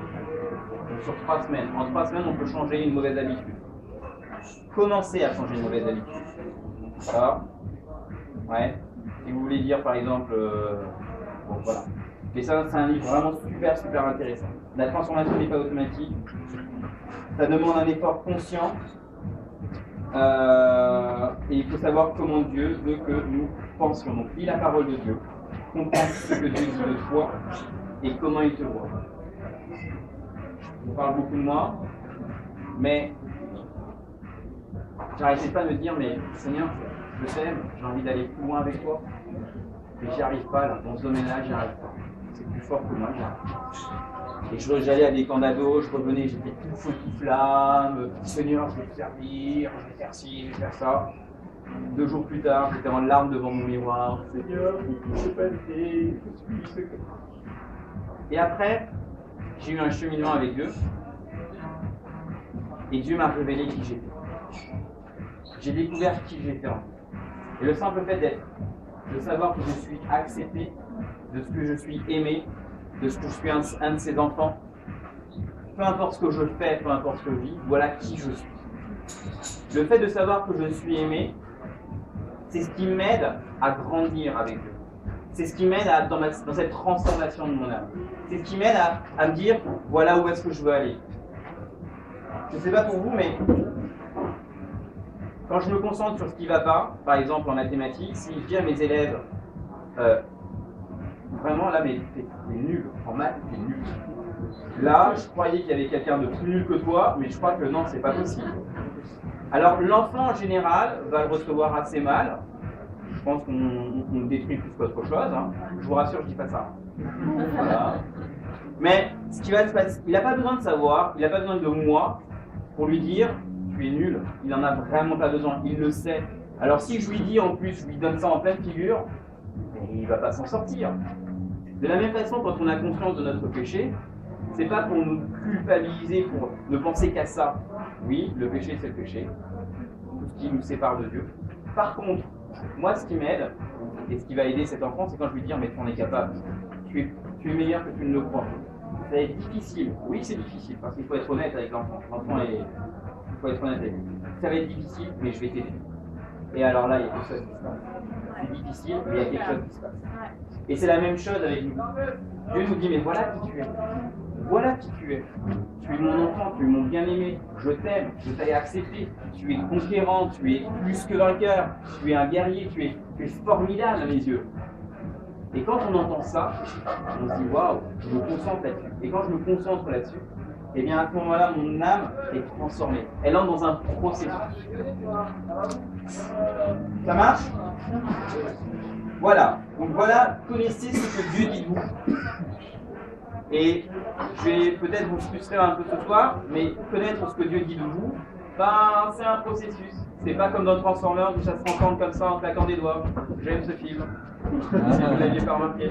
Donc, sur 3 semaines. En 3 semaines, on peut changer une mauvaise habitude. Commencer à changer une mauvaise habitude. D'accord? Ouais. Si vous voulez dire par exemple, bon voilà. Mais ça, c'est un livre vraiment super intéressant. La transformation n'est pas automatique. Ça demande un effort conscient. Et il faut savoir comment Dieu veut que nous pensions. Donc, lis la parole de Dieu, comprends ce que Dieu dit de toi et comment il te voit. Je parle beaucoup de moi, mais j'arrêtais pas de me dire, mais Seigneur, je t'aime, j'ai envie d'aller plus loin avec toi, mais j'y arrive pas là, dans ce domaine-là, j'y arrive pas. C'est plus fort que moi, j'y arrive pas. Et j'allais à des camps d'ados, je revenais, j'étais tout feu, tout flamme, Seigneur, je vais te servir, je vais faire ci, je vais faire ça. 2 jours plus tard, j'étais en larmes devant mon miroir, Seigneur, je ne sais pas été, je suis ce que... Et après, j'ai eu un cheminement avec Dieu, et Dieu m'a révélé qui j'étais. J'ai découvert qui j'étais en fait. Et le simple fait de savoir que je suis accepté, de ce que je suis aimé, de ce que je suis un de ses enfants, peu importe ce que je fais, peu importe ce que je vis, voilà qui je suis. Le fait de savoir que je suis aimé, c'est ce qui m'aide à grandir avec Dieu. C'est ce qui m'aide dans cette transformation de mon âme. C'est ce qui m'aide à me dire, voilà où est-ce que je veux aller. Je ne sais pas pour vous, mais quand je me concentre sur ce qui ne va pas, par exemple en mathématiques, si je dis à mes élèves, vraiment là, mais t'es nul, en maths, t'es nul. Là, je croyais qu'il y avait quelqu'un de plus nul que toi, mais je crois que non, c'est pas possible. Alors l'enfant en général va le recevoir assez mal. Je pense qu'on le détruit plus qu'autre chose. Hein. Je vous rassure, je dis pas ça. Voilà. Mais ce qui va se passer, il n'a pas besoin de savoir, il n'a pas besoin de moi pour lui dire tu es nul. Il n'en a vraiment pas besoin, il le sait. Alors si je lui dis en plus, je lui donne ça en pleine figure, il ne va pas s'en sortir. De la même façon, quand on a conscience de notre péché, c'est pas pour nous culpabiliser, pour ne penser qu'à ça. Oui, le péché c'est le péché, tout ce qui nous sépare de Dieu. Par contre, moi ce qui m'aide, et ce qui va aider cet enfant, c'est quand je lui dis mais tu en es capable, tu es meilleur que tu ne le crois. Ça va être difficile, oui c'est difficile, parce qu'il faut être honnête avec l'enfant. Il faut être honnête avec lui. Ça va être difficile, mais je vais t'aider. Et alors là, il y a quelque chose qui se passe. C'est difficile, mais il y a quelque chose qui se passe. Et c'est la même chose avec nous. Dieu nous dit, mais voilà qui tu es. Voilà qui tu es. Tu es mon enfant, tu es mon bien-aimé. Je t'aime, je t'ai accepté. Tu es conquérant, tu es plus que vainqueur. Tu es un guerrier, tu es formidable à mes yeux. Et quand on entend ça, on se dit, waouh, je me concentre là-dessus. Et quand je me concentre là-dessus, et bien à ce moment-là, mon âme est transformée. Elle entre dans un processus. Ça marche? Voilà. Donc voilà, connaissez ce que Dieu dit de vous. Et je vais peut-être vous frustrer un peu ce soir, mais connaître ce que Dieu dit de vous, ben, c'est un processus. C'est pas comme dans Transformers où ça se rencontre comme ça en claquant des doigts. J'aime ce film. Si vous l'aviez pas remarqué.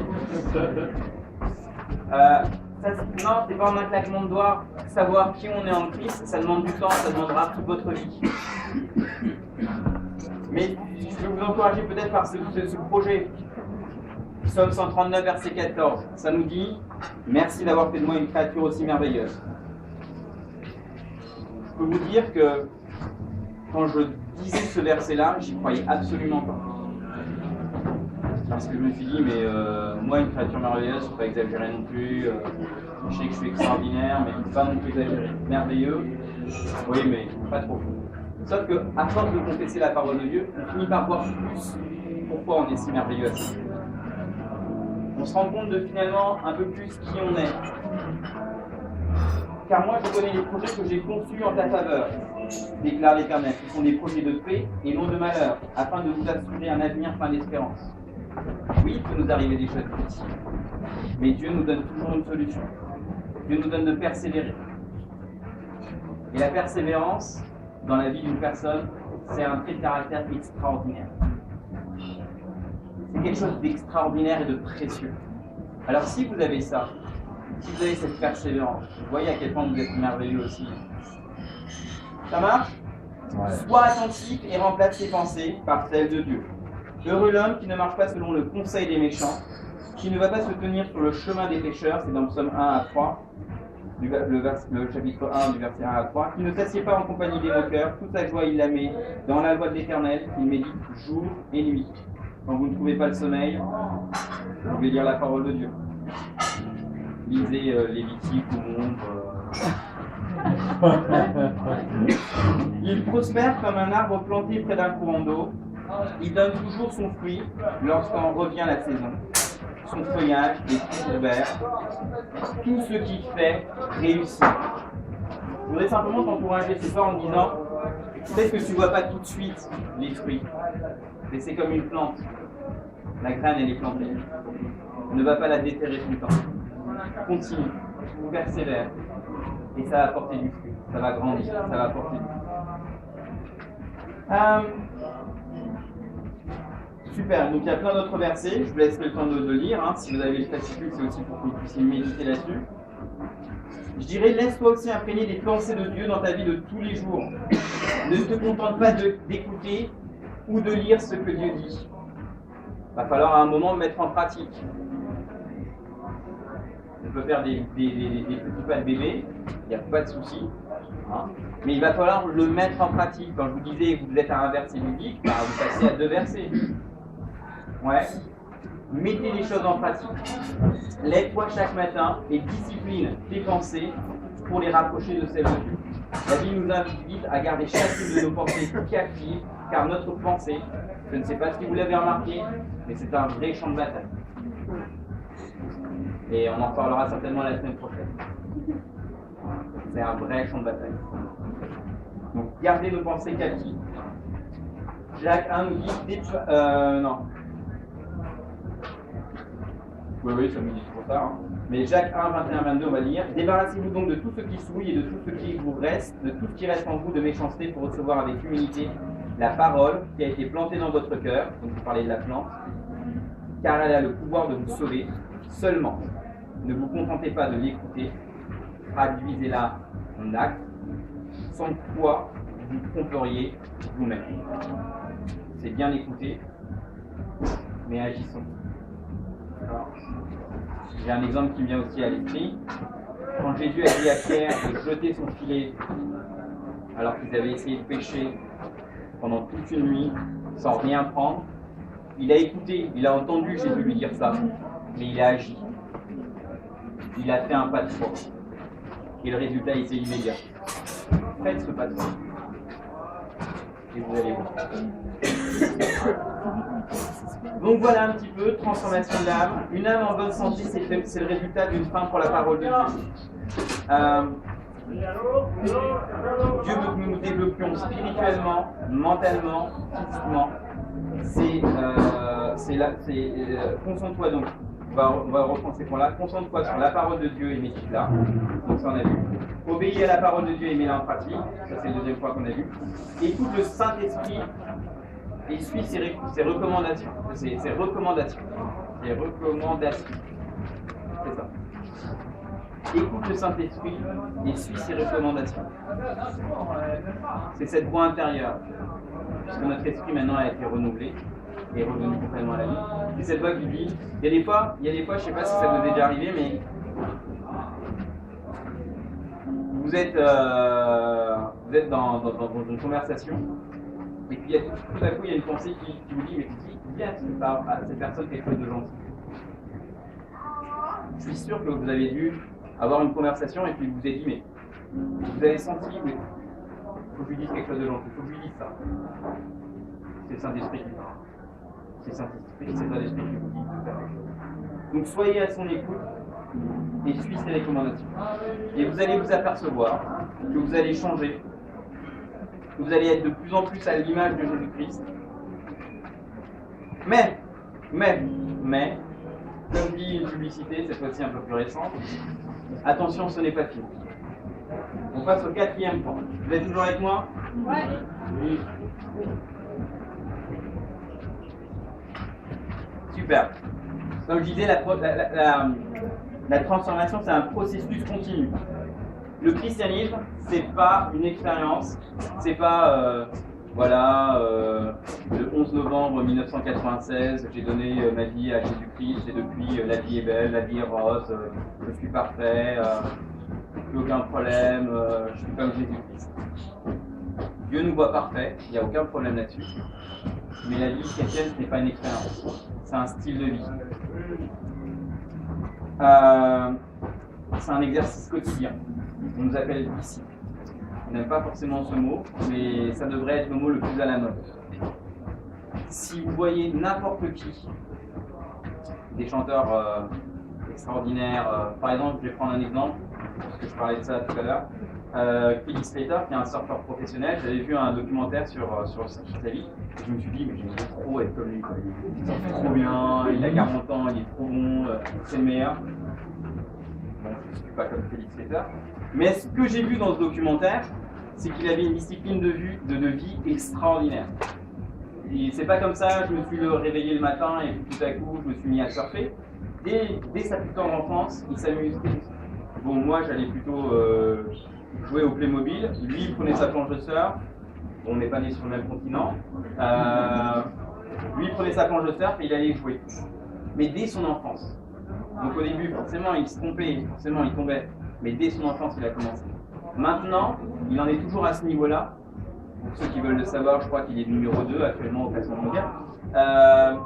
Non, c'est pas en un claquement de doigts. Savoir qui on est en Christ, ça demande du temps, ça demandera toute votre vie. Mais je vais vous encourager peut-être par ce projet. Psaume 139, verset 14. Ça nous dit « Merci d'avoir fait de moi une créature aussi merveilleuse ». Je peux vous dire que quand je disais ce verset-là, j'y croyais absolument pas. Parce que je me suis dit, mais moi, une créature merveilleuse, il ne faut pas exagérer non plus. Je sais que je suis extraordinaire, mais il ne faut pas non plus exagérer. Merveilleux, oui, mais pas trop. Sauf qu'à force de confesser la parole de Dieu, on finit par voir plus pourquoi on est si merveilleux. On se rend compte de finalement un peu plus qui on est. Car moi, je connais les projets que j'ai conçus en ta faveur, déclare l'Éternel. Ce sont des projets de paix et non de malheur, afin de vous assurer un avenir plein d'espérance. Oui, il peut nous arriver des choses difficiles, mais Dieu nous donne toujours une solution. Dieu nous donne de persévérer. Et la persévérance, dans la vie d'une personne, c'est un trait de caractère extraordinaire. C'est quelque chose d'extraordinaire et de précieux. Alors si vous avez ça, si vous avez cette persévérance, vous voyez à quel point vous êtes merveilleux aussi. Ça marche ? Ouais. Sois attentif et remplace tes pensées par celles de Dieu. Heureux l'homme qui ne marche pas selon le conseil des méchants, qui ne va pas se tenir sur le chemin des pécheurs, c'est dans Psaume 1 à 3, le chapitre 1 du verset 1 à 3, qui ne s'assied pas en compagnie des moqueurs, toute sa joie il la met dans la loi de l'Éternel, il médite jour et nuit. Quand vous ne trouvez pas le sommeil, vous pouvez lire la parole de Dieu. Lisez Lévitique ou Nombre. Il prospère comme un arbre planté près d'un courant d'eau. Il donne toujours son fruit lorsqu'en revient la saison. Son feuillage est toujours vert. Tout ce qu'il fait réussit. Je voudrais simplement t'encourager ce soir en disant, peut-être que tu ne vois pas tout de suite les fruits, mais c'est comme une plante. La graine, elle est plantée. Ne va pas la déterrer tout le temps. Continue, persévère, et ça va apporter du fruit. Ça va grandir, ça va apporter du fruit. Super, donc il y a plein d'autres versets, je vous laisse le temps de lire, hein. Si vous avez le fascicule, c'est aussi pour que vous puissiez méditer là-dessus. Je dirais, laisse-toi aussi imprégner des pensées de Dieu dans ta vie de tous les jours. Ne te contente pas d'écouter ou de lire ce que Dieu dit. Il va falloir à un moment mettre en pratique. On peut faire des petits pas de bébé, il n'y a pas de souci. Hein. Mais il va falloir le mettre en pratique. Quand je vous disais que vous êtes à un verset biblique, bah, vous passez à 2 versets. Ouais. Mettez les choses en pratique. Lève-toi chaque matin et discipline tes pensées pour les rapprocher de celles de Dieu. La Bible nous invite à garder chacune de nos pensées captives, car notre pensée, je ne sais pas si vous l'avez remarqué, mais c'est un vrai champ de bataille. Et on en parlera certainement la semaine prochaine. C'est un vrai champ de bataille. Donc, gardez nos pensées captives. Jacques 1 nous dit... non. Oui, ça me dit trop tard. Hein. Mais Jacques 1, 21, 22, on va lire. Débarrassez-vous donc de tout ce qui souille et de tout ce qui vous reste, de tout ce qui reste en vous de méchanceté pour recevoir avec humilité la parole qui a été plantée dans votre cœur. Donc, vous parlez de la plante. Car elle a le pouvoir de vous sauver. Seulement, ne vous contentez pas de l'écouter, traduisez-la en acte, sans quoi vous tromperiez vous-même. C'est bien écouter, mais agissons. Alors, j'ai un exemple qui me vient aussi à l'esprit. Quand Jésus a dit à Pierre de jeter son filet, alors qu'ils avaient essayé de pêcher pendant toute une nuit, sans rien prendre, il a écouté, il a entendu Jésus lui dire ça, mais il a agi. Il a fait un pas de foi. Et le résultat était immédiat. Faites ce pas de foi. Et vous allez voir. Donc voilà un petit peu, transformation de l'âme. Une âme en bonne santé, c'est le résultat d'une faim pour la parole de Dieu. Dieu veut que nous nous développions spirituellement, mentalement, physiquement. Concentre-toi donc on va reprendre ces points-là. Concentre-toi sur la parole de Dieu et médite-la. Donc ça on a vu. Obéis à la parole de Dieu et mets-la en pratique. Ça c'est le deuxième point qu'on a vu. Écoute le Saint-Esprit et suis ses recommandations. Ses recommandations. Ses recommandations. C'est ça. Écoute le Saint-Esprit et suis ses recommandations. C'est cette voix intérieure. Puisque notre esprit maintenant a été renouvelé et revenu complètement à la vie. C'est cette voix qui dit, il y a des fois, je ne sais pas si ça vous est déjà arrivé, mais vous êtes dans une conversation, et puis tout à coup il y a une pensée qui vous dit, mais dis à cette personne quelque chose de gentil. Je suis sûr que vous avez dû avoir une conversation et puis vous avez dit, mais vous avez senti, mais il faut que je lui dise quelque chose de gentil, il faut que je lui dise ça. C'est le Saint-Esprit qui parle. C'est le Saint-Esprit, c'est le Saint-Esprit qui vous dit de faire quelque chose. Donc soyez à son écoute et suivez ses recommandations. Et vous allez vous apercevoir que vous allez changer, que vous allez être de plus en plus à l'image de Jésus-Christ. Mais, comme dit une publicité, cette fois-ci un peu plus récente, attention, ce n'est pas fini. On passe au 4e point. Vous êtes toujours avec moi? Ouais. Oui. Super. Comme je disais, la transformation, c'est un processus continu. Le christianisme, c'est pas une expérience, c'est pas le 11 novembre 1996, j'ai donné ma vie à Jésus-Christ et depuis la vie est belle, la vie est rose, je suis parfait, plus aucun problème, je suis comme Jésus-Christ. Dieu nous voit parfait, il n'y a aucun problème là-dessus. Mais la vie chrétienne, ce n'est pas une expérience, c'est un style de vie. C'est un exercice quotidien. On nous appelle disciples. On n'aime pas forcément ce mot, mais ça devrait être le mot le plus à la mode. Si vous voyez n'importe qui, des chanteurs extraordinaires, par exemple, je vais prendre un exemple, parce que je parlais de ça tout à l'heure, Kelly Slater, qui est un surfeur professionnel, j'avais vu un documentaire sur sa vie, et je me suis dit, mais j'aimerais trop être comme lui, quoi. Il surfe trop bien, il a 40 ans, il est trop bon, c'est le meilleur. Bon, je ne suis pas comme Kelly Slater. Mais ce que j'ai vu dans ce documentaire, c'est qu'il avait une discipline de vie extraordinaire. Et c'est pas comme ça, je me suis réveillé le matin et tout à coup, je me suis mis à surfer. Dès sa plus tendre enfance, il s'amusait. Bon, moi, j'allais plutôt jouer au Playmobil. Lui, il prenait sa planche de surf. Bon, on n'est pas nés sur le même continent. Lui, il prenait sa planche de surf et il allait jouer. Mais dès son enfance. Donc au début, forcément, il se trompait, forcément, il tombait. Mais dès son enfance, il a commencé. Maintenant, il en est toujours à ce niveau-là. Pour ceux qui veulent le savoir, je crois qu'il est numéro 2 actuellement au classement mondial. Ça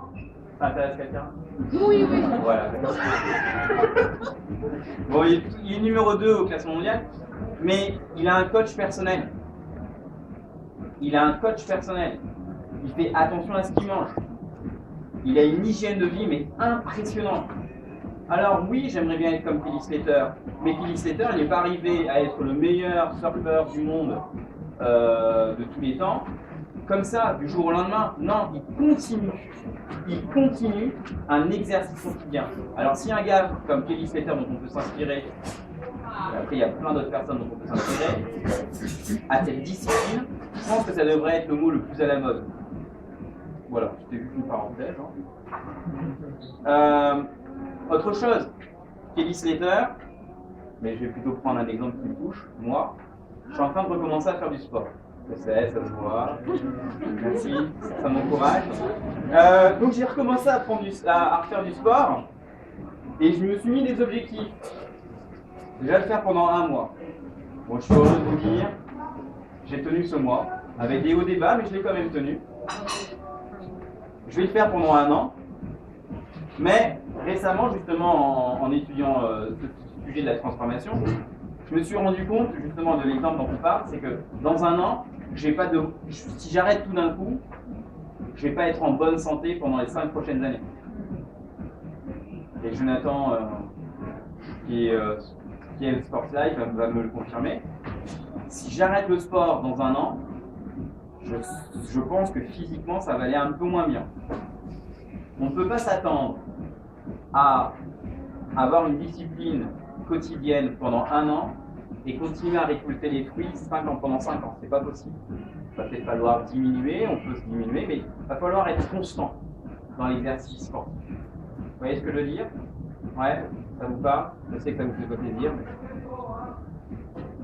intéresse quelqu'un? Oui. Voilà. Bon, il est numéro 2 au classement mondial, mais il a un coach personnel. Il fait attention à ce qu'il mange. Il a une hygiène de vie, mais impressionnante. Alors oui, j'aimerais bien être comme Kelly Slater, mais Kelly Slater, il n'est pas arrivé à être le meilleur surfeur du monde de tous les temps, comme ça, du jour au lendemain. Non, il continue un exercice quotidien. Alors si un gars comme Kelly Slater dont on peut s'inspirer, après il y a plein d'autres personnes dont on peut s'inspirer, à cette discipline, je pense que ça devrait être le mot le plus à la mode. Voilà, c'était juste une parenthèse. Autre chose, Kelly Slater, mais je vais plutôt prendre un exemple qui me touche, moi, je suis en train de recommencer à faire du sport. Je sais, ça se voit. Merci, ça m'encourage. Donc j'ai recommencé à refaire du sport et je me suis mis des objectifs. Je vais le faire pendant 1 mois. Bon, je suis heureux de vous dire, j'ai tenu ce mois, avec des hauts des bas, mais je l'ai quand même tenu. Je vais le faire pendant 1 an. Mais récemment, justement, en étudiant ce sujet de la transformation, je me suis rendu compte, justement, de l'exemple dont on parle, c'est que dans 1 an, si j'arrête tout d'un coup, je ne vais pas être en bonne santé pendant les 5 prochaines années. Et Jonathan, qui est le Sports Life, va me le confirmer. Si j'arrête le sport dans 1 an, je pense que physiquement, ça va aller un peu moins bien. On ne peut pas s'attendre à avoir une discipline quotidienne pendant 1 an et continuer à récolter les fruits pendant 5 ans. C'est pas possible. Il va peut-être falloir diminuer, on peut se diminuer, mais il va falloir être constant dans l'exercice sportif. Vous voyez ce que je veux dire? Ouais, ça vous parle? Je sais que ça vous fait pas plaisir, mais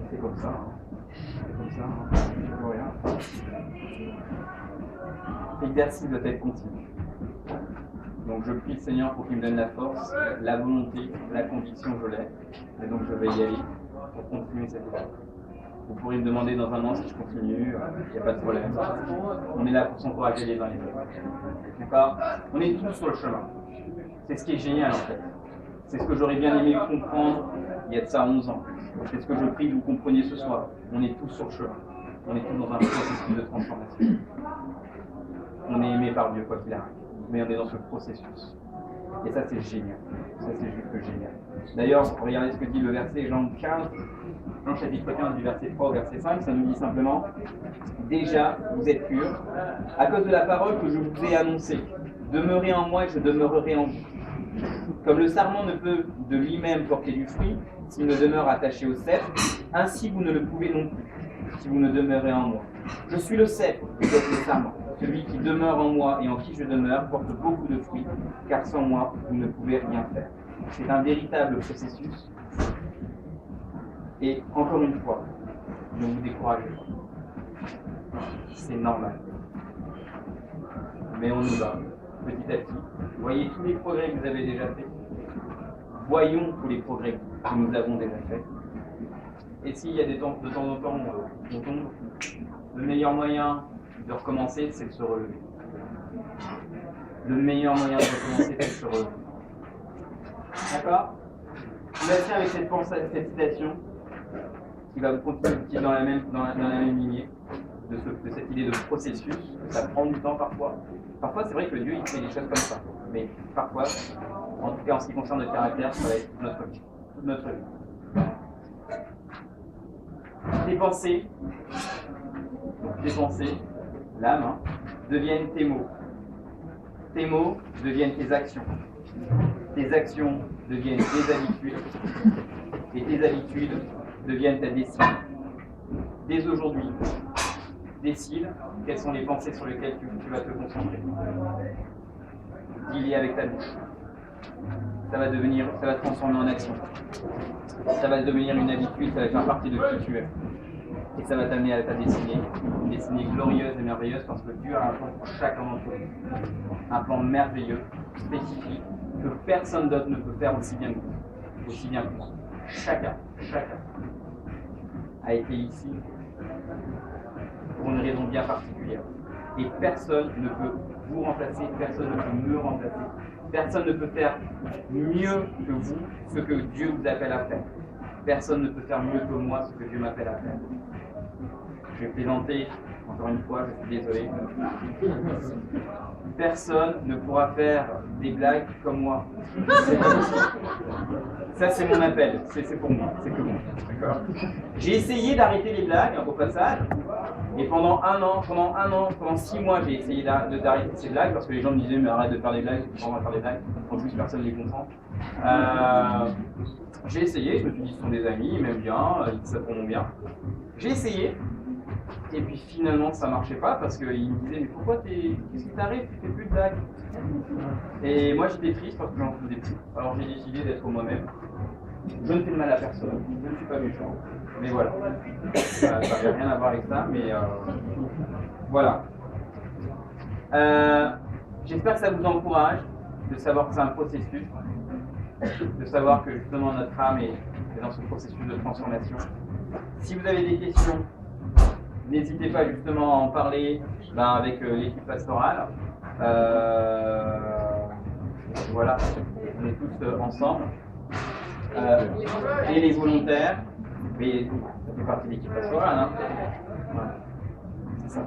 c'est comme ça. Hein. C'est comme ça. Hein. Je vois rien. L'exercice doit être continu. Donc je prie le Seigneur pour qu'il me donne la force, la volonté, la conviction, je l'ai. Et donc je vais y aller pour continuer cette étape. Vous pourrez me demander dans 1 an si je continue, il n'y a pas de problème. On est là pour s'encourager les uns les autres. D'accord? On est tous sur le chemin. C'est ce qui est génial en fait. C'est ce que j'aurais bien aimé comprendre il y a de ça 11 ans. C'est ce que je prie que vous compreniez ce soir. On est tous sur le chemin. On est tous dans un processus de transformation. On est aimé par Dieu quoi qu'il arrive. Mais on est dans ce processus. Et ça c'est génial. Ça c'est juste génial. D'ailleurs, regardez ce que dit le verset Jean 15, Jean chapitre 15 du verset 3 au verset 5, ça nous dit simplement: déjà vous êtes purs à cause de la parole que je vous ai annoncée. Demeurez en moi et je demeurerai en vous. Comme le sarment ne peut de lui-même porter du fruit s'il ne demeure attaché au cep, ainsi vous ne le pouvez non plus si vous ne demeurez en moi. Je suis le cep, vous êtes le sarment. Celui qui demeure en moi et en qui je demeure porte beaucoup de fruits, car sans moi, vous ne pouvez rien faire. C'est un véritable processus. Et encore une fois, ne vous découragez pas. C'est normal. Mais on y va, petit à petit. Voyez tous les progrès que vous avez déjà faits. Voyons tous les progrès que nous avons déjà faits. Et s'il y a de temps en temps on tombe, le meilleur moyen de recommencer, c'est de se relever. Le meilleur moyen de recommencer, c'est de se relever. D'accord? Je vous laisse avec cette citation qui va vous continuer dans la même lignée de cette idée de processus. Ça prend du temps parfois. Parfois, c'est vrai que Dieu il fait des choses comme ça. Mais parfois, en tout cas en ce qui concerne notre caractère, ça va être toute notre vie. Tes pensées, l'âme, deviennent tes mots. Tes mots deviennent tes actions. Tes actions deviennent tes habitudes. Et tes habitudes deviennent ta décision. Dès aujourd'hui, décide quelles sont les pensées sur lesquelles tu vas te concentrer. Dis-les avec ta bouche. Ça va te transformer en action. Ça va devenir une habitude, ça va faire partie de qui tu es. Et ça va t'amener à ta destinée, une destinée glorieuse et merveilleuse parce que Dieu a un plan pour chacun d'entre nous. Un plan merveilleux, spécifique, que personne d'autre ne peut faire aussi bien que moi. Chacun a été ici pour une raison bien particulière. Et personne ne peut vous remplacer, personne ne peut me remplacer. Personne ne peut faire mieux que vous ce que Dieu vous appelle à faire. Personne ne peut faire mieux que moi ce que Dieu m'appelle à faire. Je vais plaisanter, encore une fois, je suis désolé. Personne ne pourra faire des blagues comme moi. Ça, c'est mon appel, c'est pour moi, c'est que moi. D'accord. J'ai essayé d'arrêter les blagues au passage, et pendant 6 mois, j'ai essayé d'arrêter ces blagues parce que les gens me disaient mais arrête de faire des blagues, on va faire des blagues. En plus, personne ne les comprend. J'ai essayé, je me suis dit ce sont des amis, ils m'aiment bien, ils savent qu'on bien. J'ai essayé. Et puis finalement ça marchait pas parce qu'ils me disaient mais pourquoi qu'est-ce qui t'arrive, tu fais plus de blagues? Et moi j'étais triste parce que j'en faisais plus. Alors j'ai décidé d'être moi-même. Je ne fais de mal à personne, je ne suis pas méchant. Mais voilà. Ça n'a rien à voir avec ça, mais voilà. J'espère que ça vous encourage de savoir que c'est un processus, de savoir que justement notre âme est dans ce processus de transformation. Si vous avez des questions, n'hésitez pas justement à en parler avec l'équipe pastorale. Voilà, on est tous ensemble. Et les volontaires, mais ça fait partie de l'équipe pastorale. Voilà. C'est ça.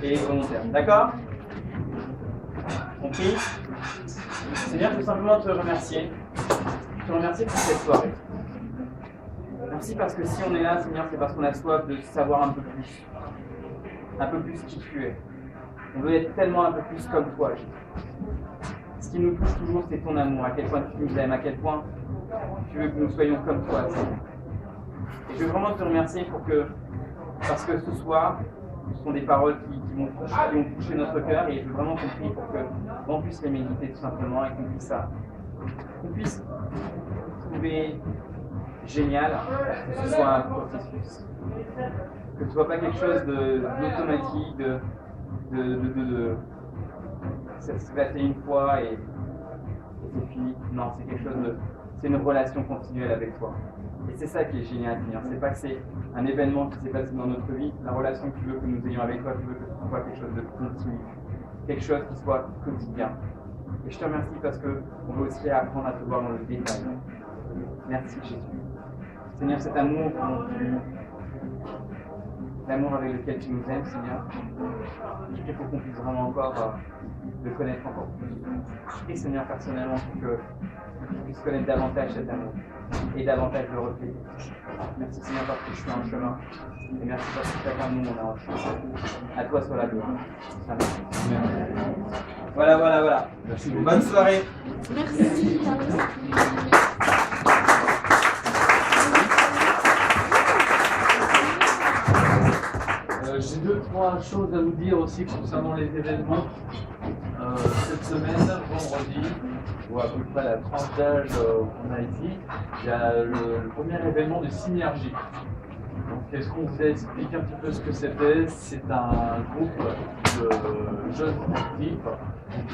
Et les volontaires, d'accord? Compris? Seigneur, je veux simplement te remercier. Te remercier pour cette soirée. Merci parce que si on est là, Seigneur, c'est parce qu'on a soif de savoir un peu plus qui tu es. On veut être tellement un peu plus comme toi, Jésus. qui nous touche toujours, c'est ton amour, à quel point tu nous aimes, à quel point tu veux que nous soyons comme toi, Seigneur. Et je veux vraiment te remercier parce que ce soir, ce sont des paroles qui ont touché notre cœur, et je veux vraiment te prier pour qu'on puisse les méditer tout simplement, et qu'on puisse trouver génial que ce soit un processus. Que ce ne soit pas quelque chose d'automatique, ça se fait une fois et c'est fini. Non, c'est quelque chose c'est une relation continuelle avec toi. Et c'est ça qui est génial, Seigneur. C'est pas que c'est un événement qui s'est passé dans notre vie. La relation que tu veux que nous ayons avec toi, tu veux que ce soit quelque chose de continu, quelque chose qui soit quotidien. Et je te remercie parce qu'on veut aussi apprendre à te voir dans le détail. Merci Jésus. Seigneur, cet amour l'amour avec lequel tu nous aimes, Seigneur, je prie pour qu'on puisse vraiment encore le connaître encore plus. Je prie, Seigneur, personnellement, pour que je puisse connaître davantage cet amour et davantage le refléter. Merci, Seigneur, parce que je suis en chemin. Et merci parce que chacun de nous, on a un chemin. À toi soit la gloire. Amen. Voilà. Merci. Bonne soirée. Merci. J'ai 2-3 choses à vous dire aussi concernant les événements. Cette semaine, vendredi, ou à peu près la tranche d'âge qu'on a ici, il y a le premier événement de Synergie. Donc, est-ce qu'on vous a expliqué un petit peu ce que c'était? C'est un groupe de jeunes actifs, donc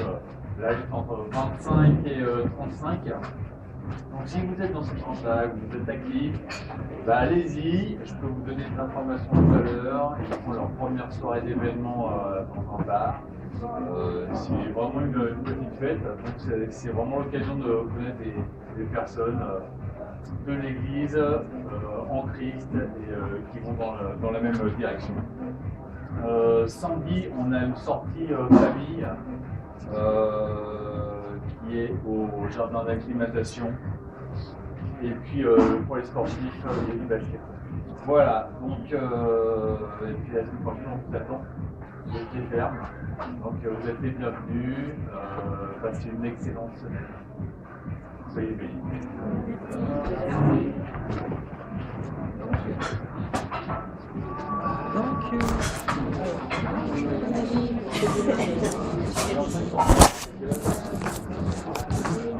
l'âge est entre 25 et 35. Donc si vous êtes dans cette tranche-là, que vous êtes actif, allez-y, je peux vous donner des informations tout à l'heure. Ils font leur première soirée d'événement dans un bar. C'est vraiment une petite fête, donc c'est vraiment l'occasion de connaître des personnes de l'Église en Christ et qui vont dans la même direction. Samedi, on a une sortie famille qui est au jardin d'acclimatation. Et puis pour les sportifs, il y a du basket. Voilà, donc et puis la semaine prochaine, on vous attend. Vous êtes ferme. Donc vous êtes les bienvenus. Passez une excellente semaine. Soyez bénis. Thank you.